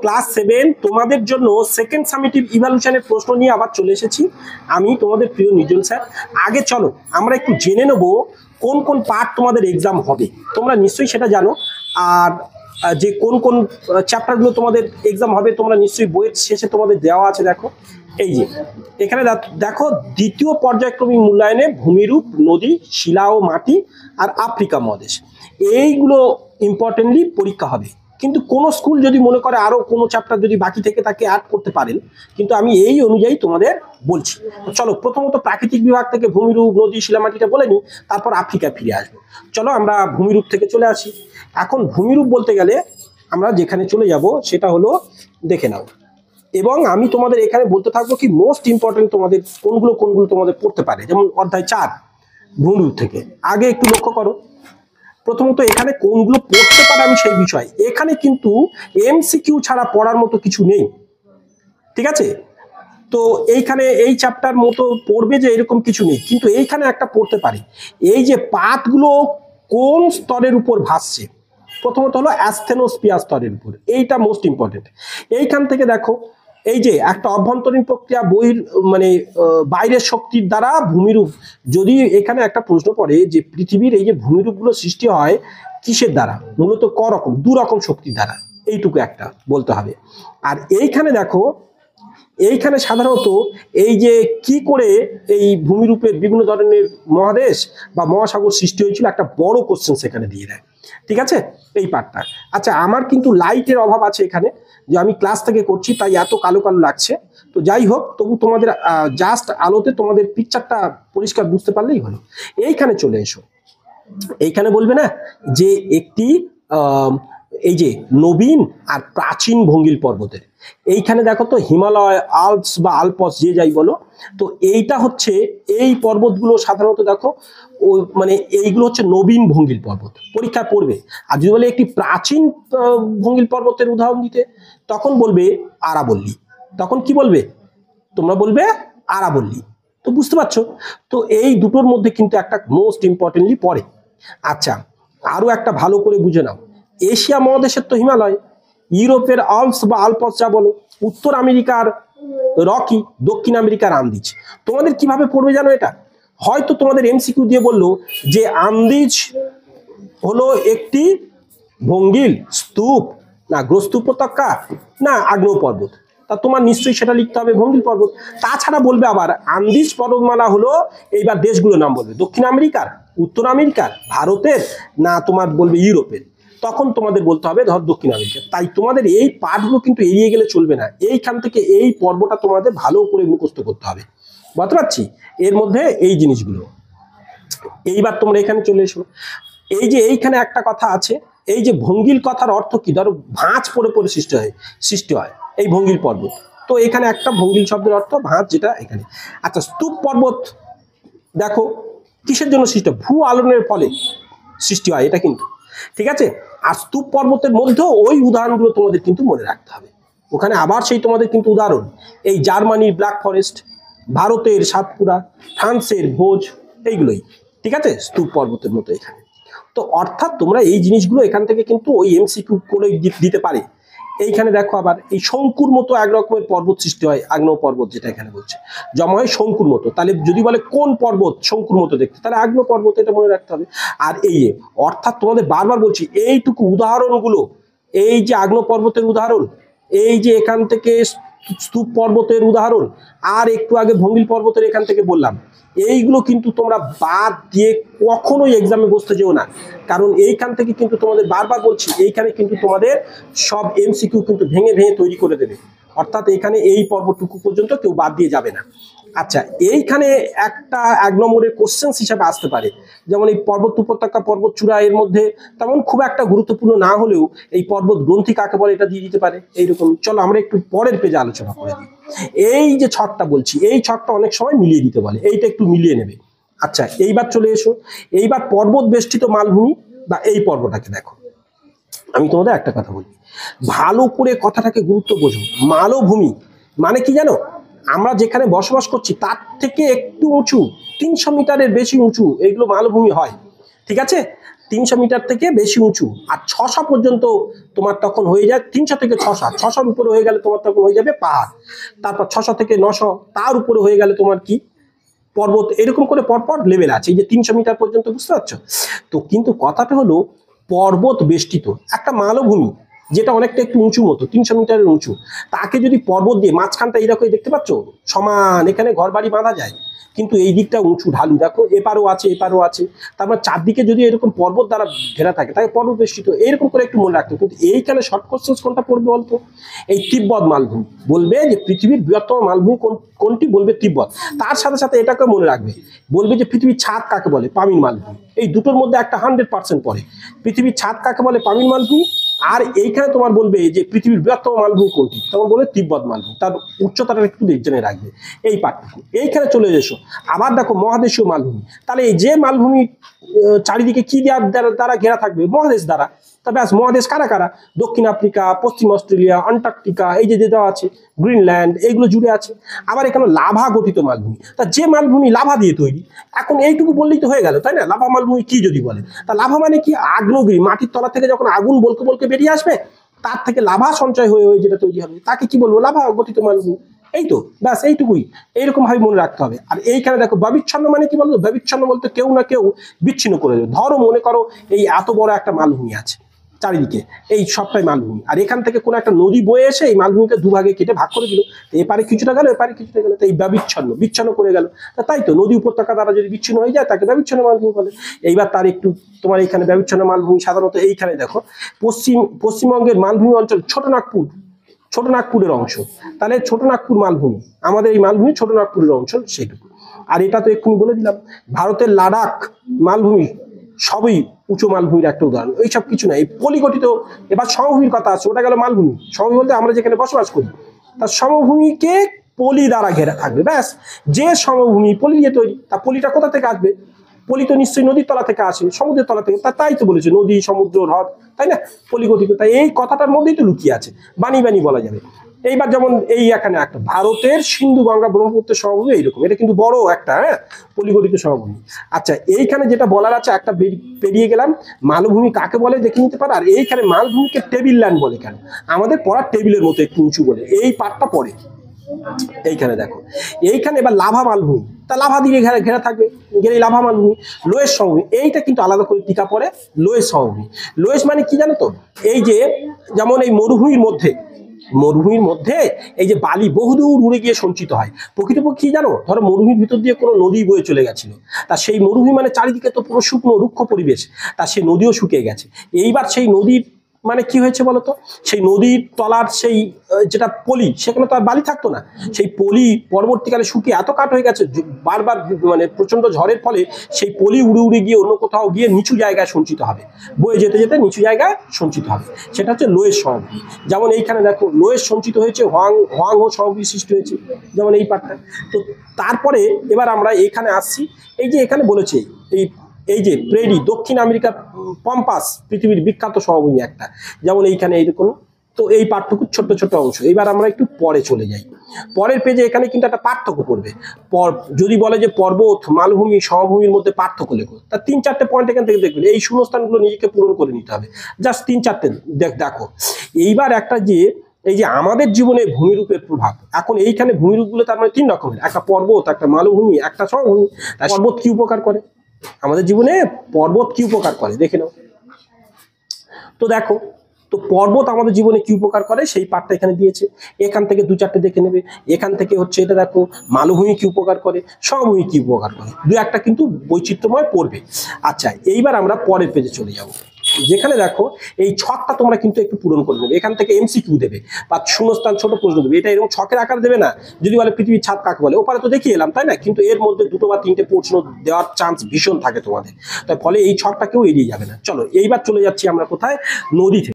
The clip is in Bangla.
ক্লাস 7 তোমাদের জন্য সেকেন্ড সামেটিভ ইভ্যালুয়েশনের প্রশ্ন নিয়ে আবার চলে এসেছি। আমি তোমাদের প্রিয় নির্জন স্যার। আগে চলো আমরা একটু জেনে নেব কোন কোন পার্ট তোমাদের এক্সাম হবে। তোমরা নিশ্চয়ই সেটা জানো। আর যে কোন কোন চ্যাপ্টারগুলো তোমাদের এক্সাম হবে তোমরা নিশ্চয়ই বইয়ের শেষে তোমাদের দেওয়া আছে। দেখো এই যে এখানে দেখো দ্বিতীয় পর্যায়ক্রমিক মূল্যায়নে ভূমিরূপ, নদী, শিলা ও মাটি আর আফ্রিকা মহাদেশ, এইগুলো ইম্পর্টেন্টলি পরীক্ষা হবে। কিন্তু কোনো স্কুল যদি মনে করে আরও কোনো চ্যাপ্টার যদি বাকি থেকে তাকে অ্যাড করতে পারেন, কিন্তু আমি এই অনুযায়ী তোমাদের বলছি। চলো প্রথমত প্রাকৃতিক বিভাগ থেকে ভূমিরূপ, নদী, শিলামাটিটা বলে নিই, তারপর আফ্রিকায় ফিরে আসবো। চলো আমরা ভূমিরূপ থেকে চলে আসি। এখন ভূমিরূপ বলতে গেলে আমরা যেখানে চলে যাব সেটা হলো, দেখে নাও, এবং আমি তোমাদের এখানে বলতে থাকবো কি মোস্ট ইম্পর্টেন্ট তোমাদের কোনগুলো কোনগুলো তোমাদের পড়তে পারে। যেমন অধ্যায় 4 ভূমিরূপ থেকে আগে একটু লক্ষ্য করো। প্রথমত এখানে কোনগুলো পড়তে পারে আমি সেই বিষয়, এখানে কিন্তু এমসিকিউ ছাড়া পড়ার মতো কিছু নেই, ঠিক আছে? তো এইখানে এই চ্যাপ্টার মতো পড়বে যে এরকম কিছু নেই, কিন্তু এইখানে একটা পড়তে পারে। এই যে পাতগুলো কোন স্তরের উপর ভাসছে, প্রথমত হলো অ্যাসথেনোস্ফিয়ার স্তরের উপর, এইটা মোস্ট ইম্পর্টেন্ট। এইখান থেকে দেখো এই যে একটা অভ্যন্তরীণ প্রক্রিয়া বাইরের শক্তির দ্বারা ভূমিরূপ, যদি এখানে একটা প্রশ্ন পড়ে যে পৃথিবীর এই যে ভূমিরূপগুলো সৃষ্টি হয় কিসের দ্বারা, মূলত দু রকম শক্তির দ্বারা, এইটুকু একটা বলতে হবে। আর এইখানে দেখো, এইখানে সাধারণত এই যে কি করে এই ভূমিরূপের বিভিন্ন ধরনের মহাদেশ বা মহাসাগর সৃষ্টি হয়েছিল একটা বড় কোশ্চেন সেখানে দিয়ে দেয়, ঠিক আছে? এই পার্টটা। আচ্ছা, আমার কিন্তু লাইটের অভাব আছে এখানে, যে আমি ক্লাস থেকে করছি তাই এত কালো কালো লাগছে। তো যাই হোক, তবু তোমাদের জাস্ট আলোতে তোমাদের পিকচারটা পরিষ্কার বুঝতে পারলেই হলো। এইখানে চলে এসো। এইখানে বলবে না যে একটি এই যে নবীন আর প্রাচীন ভঙ্গিল পর্বতের, এইখানে দেখো তো হিমালয়, আল্পস বা আলপস যে যাই বলো, তো এইটা হচ্ছে এই পর্বতগুলো সাধারণত দেখো এইগুলো হচ্ছে নবীন ভঙ্গিল পর্বত, পরীক্ষায় পড়বে। আর যদি বলে একটি প্রাচীন ভঙ্গিল পর্বতের উদাহরণ দিতে, তখন বলবে আরাবল্লী। তখন কি বলবে? তোমরা বলবে আরাবল্লী। তো বুঝতে পারছো? তো এই দুটোর মধ্যে কিন্তু একটা মোস্ট ইম্পর্টেন্টলি পড়ে। আচ্ছা, আরো একটা ভালো করে বুঝে নাও, এশিয়া মহাদেশের তো হিমালয়, ইউরোপের আল্পস বা আলপস যা বলো, উত্তর আমেরিকার রকি, দক্ষিণ আমেরিকার আন্দিজ। তোমাদের কিভাবে পড়বে জানো এটা? হয়তো তোমাদের এমসিকিউ দিয়ে বললো যে আন্দিজ হলো একটি ভঙ্গিল স্তূপ, না গ্রস্ত উপত্যকা, না আগ্নেয় পর্বত, তা তোমার নিশ্চয়ই সেটা লিখতে হবে ভঙ্গিল পর্বত। তাছাড়া বলবে আবার আন্দিজ পর্বতমালা হলো, এইবার দেশগুলোর নাম বলবে, দক্ষিণ আমেরিকার, উত্তর আমেরিকার, ভারতের, না তোমার বলবে ইউরোপের, তখন তোমাদের বলতে হবে ধর দক্ষিণ আমেরিকা। তাই তোমাদের এই পাঠগুলো কিন্তু এড়িয়ে গেলে চলবে না, এইখান থেকে এই পর্বটা তোমাদের ভালো করে মুখস্থ করতে হবে। বুঝতে পারছি এর মধ্যে এই জিনিসগুলো। এইবার তোমরা এখানে চলে এসো। এই যে এইখানে একটা কথা আছে, এই যে ভঙ্গিল কথার অর্থ কি? ধরো ভাঁজ পড়ে পড়ে সৃষ্টি হয় এই ভঙ্গিল পর্বত। তো এখানে একটা ভঙ্গিল শব্দের অর্থ ভাঁজ, যেটা এখানে। আচ্ছা, স্তূপ পর্বত দেখো কিসের জন্য সৃষ্টি হয়? ভূ আলোড়নের ফলে সৃষ্টি হয় এটা কিন্তু, ঠিক আছে? আর স্তূপ পর্বতের মধ্যেও ওই উদাহরণগুলো তোমাদের কিন্তু মনে রাখতে হবে। ওখানে আবার সেই তোমাদের কিন্তু উদাহরণ, এই জার্মানির ব্ল্যাক ফরেস্ট, ভারতের সাতপুরা, ফ্রান্সের ভোজ, এইগুলোই, ঠিক আছে? স্তূপ পর্বতের মতো এখানে। তো অর্থাৎ তোমরা এই জিনিসগুলো এখান থেকে কিন্তু ওই এমসিকিউ করে দিতে পারে। এইখানে দেখো আবার এই শঙ্কুর মতো এক রকমের পর্বত সৃষ্টি হয়, আগ্নেয় পর্বত যেটা এখানে বলছে, জমা হয় শঙ্কুর মতো। তাহলে যদি বলে কোন পর্বত শঙ্কুর মতো দেখতে, তাহলে আগ্নেয় পর্বত, এটা মনে রাখতে হবে। আর এই অর্থাৎ তোমাদের বারবার বলছি, এইটুকু উদাহরণগুলো, এই যে আগ্নেয় পর্বতের উদাহরণ, এই যে এখান থেকে স্তূপ পর্বতের উদাহরণ, আর একটু আগে ভঙ্গিল পর্বতের এখান থেকে বললাম, এইগুলো কিন্তু তোমরা বাদ দিয়ে কখনোই এক্সামে বসতে যেও না। কারণ এইখান থেকে কিন্তু তোমাদের বারবার বলছি, এইখানে কিন্তু তোমাদের সব এমসিকিউ কিন্তু ভেঙে ভেঙে তৈরি করে দেবে। অর্থাৎ এখানে এই পর্বটুকু পর্যন্ত কেউ বাদ দিয়ে যাবে না। আচ্ছা, এইখানে একটা 1 নম্বরের কোশ্চেন হিসাবে আসতে পারে, যেমন এই পর্বত উপত্যকা, পর্বত চূড়া, এর মধ্যে তেমন খুব একটা গুরুত্বপূর্ণ না হলেও এই পর্বত গ্রন্থি কাকে বলে এটা দিয়ে দিতে পারে এইরকম। চলো আমরা একটু পরের পেজে আলোচনা করে দিই। এই যে ছকটা বলছি, এই ছকটা অনেক সময় মিলিয়ে দিতে বলে, এইটা একটু মিলিয়ে নেবে। আচ্ছা, এইবার চলে এসো, এইবার পর্বত বেষ্টিত মালভূমি বা এই পর্বটাকে দেখো। আমি তোমাদের একটা কথা বলি, ভালো করে কথাটাকে গুরুত্ব বোঝো। মালভূমি মানে কি জানো? আমরা যেখানে বসবাস করছি তার থেকে একটু উঁচু, 300 মিটারের বেশি উঁচু, এইগুলো মালভূমি হয়, ঠিক আছে? 300 মিটার থেকে বেশি উঁচু, আর 600 পর্যন্ত তোমার তখন হয়ে যায়, 300 থেকে 600, 600-র উপরে হয়ে গেলে তোমার তখন হয়ে যাবে পাহাড়, তারপর 600 থেকে 900, তার উপরে হয়ে গেলে তোমার কি পর্বত। এরকম করে পরপর লেভেল আছে, এই যে 300 মিটার পর্যন্ত, বুঝতে পারছো? তো কিন্তু কথাটা হলো পর্বত বেষ্টিত একটা মালভূমি, যেটা অনেকটা একটু উঁচু মতো, 300 মিটারের উঁচু, তাকে যদি পর্বত দিয়ে মাঝখানটা এইরকম দেখতে পাচ্ছ সমান, এখানে ঘর বাড়ি বাঁধা যায়, কিন্তু এই দিকটা উঁচু ঢালু, দেখো এপারও আছে এপারও আছে, তারপর চারদিকে যদি এরকম পর্বত দ্বারা ঘেরা থাকে তাকে পর্বত বেষ্টিত, এরকম করে একটু মনে রাখতো। কিন্তু এইখানে শর্ট কোশ্চেন কোনটা পড়বে বলতো? এই তিব্বত মালভূমি বলবে, যে পৃথিবীর বৃহত্তম মালভূমি কোনটি, বলবে তিব্বত। তার সাথে সাথে এটাকে মনে রাখবে, বলবে যে পৃথিবীর ছাদ কাকে বলে, পামির মালভূমি। এই দুটোর মধ্যে একটা 100% পড়ে, পৃথিবীর ছাদ কাকে বলে, পামির মালভূমি। আর এইখানে তোমার বলবে যে পৃথিবীর বৃহত্তম মালভূমি কোনটি, তখন বলবে তিব্বত মালভূমি, তার উচ্চতাটা একটু জেনে রাখবে এই পার্টটুকু। এইখানে চলে এসো, আবার দেখো মহাদেশীয় মালভূমি, তাহলে এই যে মালভূমি চারিদিকে কি দ্বারা ঘেরা থাকবে, মহাদেশ দ্বারা। তা ব্যাস, মহাদেশ কারা কারা, দক্ষিণ আফ্রিকা, পশ্চিম অস্ট্রেলিয়া, অ্যান্টার্কটিকা, এই যে দেওয়া আছে, গ্রিনল্যান্ড, এইগুলো জুড়ে আছে। আবার এখানে লাভা গঠিত মালভূমি, তা যে মালভূমি লাভা দিয়ে তৈরি, এখন এইটুকু বললেই তো হয়ে গেল, তাই না? লাভা মালভূমি কি যদি বলে, তা লাভা মানে কি, আগ্নেয়গিরি, মাটির তলা থেকে যখন আগুন বলকে বলকে বেরিয়ে আসবে, তার থেকে লাভা সঞ্চয় হয়ে হয়ে যেটা তৈরি হবে, তাকে কি বলবো, লাভা গঠিত মালভূমি। এই তো ব্যাস, এইটুকুই, এইরকম ভাবে মনে রাখতে হবে। আর এইখানে দেখো ব্যবিচ্ছন্ন মানে কি বলতো, ব্যবিচ্ছন্ন বলতে কেউ না কেউ বিচ্ছিন্ন করে দেবে। ধরো মনে করো এই এত বড় একটা মালভূমি আছে চারিদিকে, এই সবটাই মালভূমি, আর এখান থেকে কোনো একটা নদী বয়ে এসে এই মালভূমিকে দুভাগে কেটে ভাগ করে দিল, এপারে কিছুটা গেল এপারে কিছুটা গেল, তো এই বিচ্ছন্ন করে গেল। তাই তো নদী উপত্যকা দ্বারা যদি বিচ্ছিন্ন হয়ে যায় তাকে ব্যবিচ্ছন্ন মালভূমি বলে। এইবার তার একটু তোমার এখানে ব্যবিচ্ছন্ন মালভূমি সাধারণত এইখানে দেখো পশ্চিমবঙ্গের মালভূমি অঞ্চল ছোটনাগপুরের অংশ, তাহলে ছোটনাগপুর মালভূমি, আমাদের এই মালভূমি ছোটনাগপুরের অঞ্চল, সেইটুকু। আর এটা তো এক্ষুনি বলে দিলাম, ভারতের লাদাখ মালভূমি সবই উঁচু মালভূমির একটা উদাহরণ। এইসব কিছু না, এই পলিগঠিত। এবার সমভূমির কথা আছে, ওটা গেল মালভূমি। সমভূমি বলতে আমরা যেখানে বসবাস করি, তার সমভূমিকে পলি দ্বারা ঘেরা থাকবে, ব্যাস। যে সমভূমি পলি দিয়ে তৈরি, তা পলিটা কোথা থেকে আসবে, পলি তো নিশ্চয়ই নদীর তলা থেকে আসে, সমুদ্রের তলা থেকে, তাই তো বলেছে নদী, সমুদ্র, হ্রদ, তাই না, পলিগঠিত। তাই এই কথাটার মধ্যেই তো লুকিয়ে আছে, বানি বলা যাবে। এইবার যেমন এই এখানে একটা ভারতের সিন্ধু গঙ্গা ব্রহ্মপুত্রের সমভূমি এইরকম, এটা কিন্তু বড় একটা পলিগঠিত সমভূমি। আচ্ছা, এইখানে যেটা বলার আছে, একটা পেরিয়ে গেলাম, মালভূমি কাকে বলে দেখে নিতে পারে। আর এইখানে মালভূমিকে টেবিল ল্যান্ড বলে কেন, আমাদের পড়ার টেবিলের মতো একটু উঁচু বলে, এই পার্টটা পড়ে। এইখানে দেখো, এইখানে এবার লাভা মালভূমি, তা লাভা দিয়ে ঘেরা থাকবে, গেলে লাভা মালভূমি। লোয়েস সমভূমি, এইটা কিন্তু আলাদা করে টিকা পড়ে, লোয়েস সমভূমি। লোয়েস মানে কি জানো তো, এই যে যেমন এই মরুভূমির মধ্যে এই যে বালি বহুদূর উড়ে গিয়ে সঞ্চিত হয়, প্রকৃতপক্ষে কি জানো, ধরো মরুভূমির ভিতর দিয়ে কোনো নদী বয়ে চলে গেছিল, তা সেই মরুভূমি মানে চারিদিকে তো পুরো শুকনো রুক্ষ পরিবেশ, তা সেই নদীও শুকিয়ে গেছে। এইবার সেই নদীর মানে কি হয়েছে বলতো, সেই নদীর তলার সেই যেটা পলি, সেখানে তো আর বালি থাকতো না, সেই পলি পরবর্তীকালে শুকিয়ে এত কাঠ হয়ে গেছে, বারবার মানে প্রচন্ড ঝড়ের ফলে সেই পলি উড়ে উড়ে গিয়ে অন্য কোথাও গিয়ে নিচু জায়গায় সঞ্চিত হবে, বয়ে যেতে যেতে নিচু জায়গায় সঞ্চিত হবে, সেটা হচ্ছে লোয়েস সমভূমি। যেমন এইখানে দেখো লোয়েস সঞ্চিত হয়েছে, হোয়াং ও সমভূমি সৃষ্টি হয়েছে, যেমন এই পাটটা। তো তারপরে এবার আমরা এইখানে আসছি, এই যে এখানে বলেছে এই যে প্রেরি, দক্ষিণ আমেরিকার পম্পাস পৃথিবীর বিখ্যাত সমভূমি একটা, যেমন এইখানে এইরকম। তো এই পার্থক্য ছোট্ট ছোট্ট অংশ। এবার আমরা একটু পরে চলে যাই, পরের পেজে এখানে কিন্তু একটা পার্থক্য পড়বে। যদি বলে যে পর্বত, মালভূমি, সমভূমির মধ্যে পার্থক্য লেখো, তার 3-4টে পয়েন্ট এখান থেকে দেখবেন, এই শূন্যস্থানগুলো নিজেকে পূরণ করে নিতে হবে, জাস্ট 3-4টে দেখো। এইবার একটা যে এই যে আমাদের জীবনে ভূমিরূপের প্রভাব, এখন এইখানে ভূমিরূপগুলো তার মানে 3 রকমের, একটা পর্বত, একটা মালভূমি, একটা সমভূমি। পর্বত কি উপকার করে আমাদের জীবনে, পর্বত কি উপকার করে দেখে নাও তো। দেখো তো পর্বত আমাদের জীবনে কি উপকার করে সেই পার্টটা এখানে দিয়েছে, এখান থেকে 2-4টে দেখে নেবে। এখান থেকে হচ্ছে এটা দেখো, মালভূমি কি উপকার করে, সমভূমি কি উপকার করে, 2-1টা কিন্তু বৈচিত্র্যময় পড়বে। আচ্ছা, এইবার আমরা পরের পেজে চলে যাব, যেখানে দেখো এই ছকটা তোমরা কিন্তু একটু পূরণ করে নেবে। এখান থেকে এমসিকিউ দেবে বা শূন্যস্থান ছোট প্রশ্ন দেবে, এটা এরকম ছকের আকার দেবে না। যদি বলে পৃথিবীর ছাদ কাকে বলে, ওপারে তো দেখিয়ে এলাম, তাই না, কিন্তু এর মধ্যে 2 বা 3টে প্রশ্ন দেওয়ার চান্স ভীষণ থাকে তোমাদের, তাই ফলে এই ছকটা কেউ এড়িয়ে যাবে না। চলো এইবার চলে যাচ্ছি আমরা কোথায়, নদী থেকে।